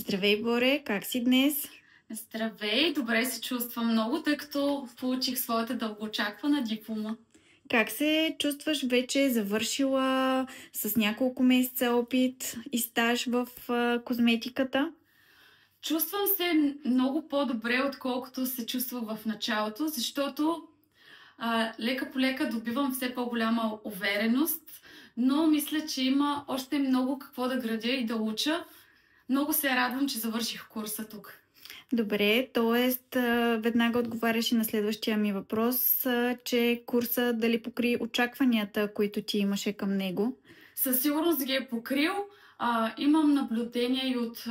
Здравей, Боре, как си днес? Здравей, добре се чувствам много, тъй като получих своята дългоочаквана диплома. Как се чувстваш вече завършила с няколко месеца опит и стаж в козметиката? Чувствам се много по-добре, отколкото се чувствах в началото, защото лека по лека добивам все по-голяма увереност, но мисля, че има още много какво да градя и да уча. Много се радвам, че завърших курса тук. Добре, т.е. веднага отговаряш и на следващия ми въпрос, че курса дали покри очакванията, които ти имаше към него? Със сигурност ги е покрил. Имам наблюдения и от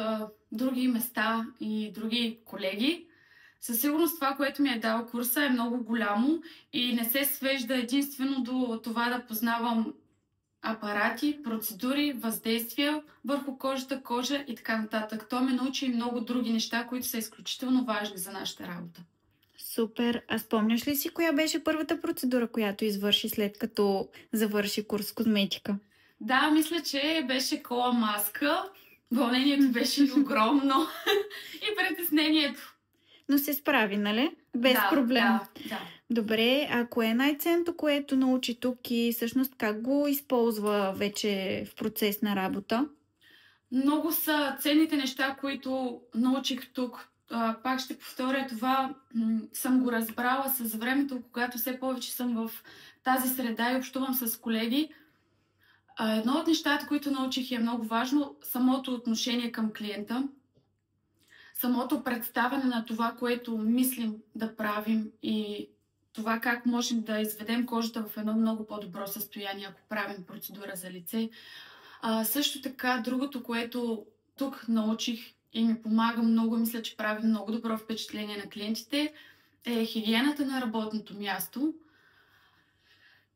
други места и други колеги. Със сигурност това, което ми е дал курса, е много голямо и не се свежда единствено до това да познавам апарати, процедури, въздействия върху кожа и така нататък. То ме научи и много други неща, които са изключително важни за нашата работа. Супер! А спомняш ли си коя беше първата процедура, която извърши след като завърши курс козметика? Да, мисля, че беше кола маска. Вълнението беше огромно и притеснението. Но се справи, нали? Без проблем. Да. Добре, а кое е най-ценното, което научи тук и всъщност как го използва вече в процес на работа? Много са ценните неща, които научих тук. Пак ще повторя това, съм го разбрала с времето, когато все повече съм в тази среда и общувам с колеги. Едно от нещата, които научих и е много важно, самото отношение към клиента, самото представяне на това, което мислим да правим и това как можем да изведем кожата в едно много по-добро състояние, ако правим процедура за лице. Също така, другото, което тук научих и ми помага много, мисля, че прави много добро впечатление на клиентите, е хигиената на работното място.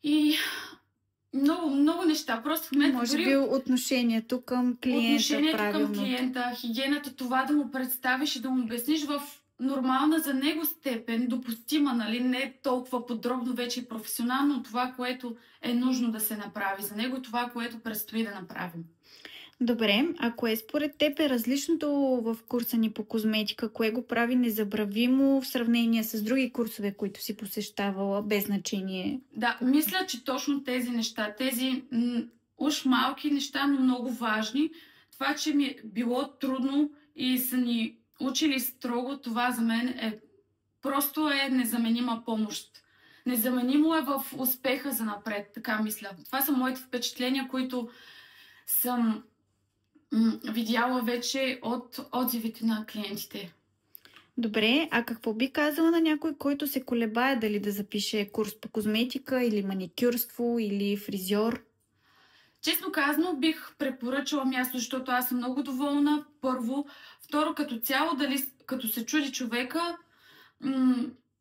И много неща. Просто в момента Може би отношението към клиента. Отношението към клиента, хигиената, това да му представиш и да му обясниш в нормална за него степен, допустима, нали, не толкова подробно вече и професионално това, което е нужно да се направи за него, това, което предстои да направим. Добре, а кое според теб е различното в курса ни по козметика? Кое го прави незабравимо в сравнение с други курсове, които си посещавала, без значение? Да, мисля, че точно тези неща, тези уж малки неща, но много важни, това, че ми е било трудно и са ни учили строго, това за мен просто е незаменима помощ. Незаменимо е в успеха за напред, така мисля. Това са моите впечатления, които съм видяла вече от отзивите на клиентите. Добре, а какво би казала на някой, който се колебае дали да запише курс по козметика или маникюрство или фризьор? Честно казано, бих препоръчала място, защото аз съм много доволна. Първо. Второ, като цяло, като се чуди човека,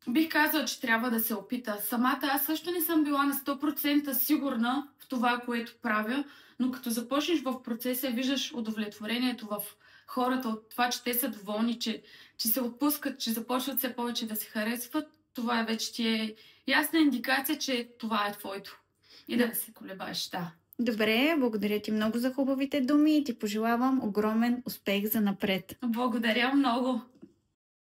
бих казала, че трябва да се опита. Самата аз също не съм била на 100% сигурна в това, което правя, но като започнеш в процеса, виждаш удовлетворението в хората от това, че те са доволни, че се отпускат, че започват все повече да се харесват. Това вече ти е ясна индикация, че това е твоето. И да не се колебаеш, да. Добре, благодаря ти много за хубавите думи и ти пожелавам огромен успех за напред. Благодаря много!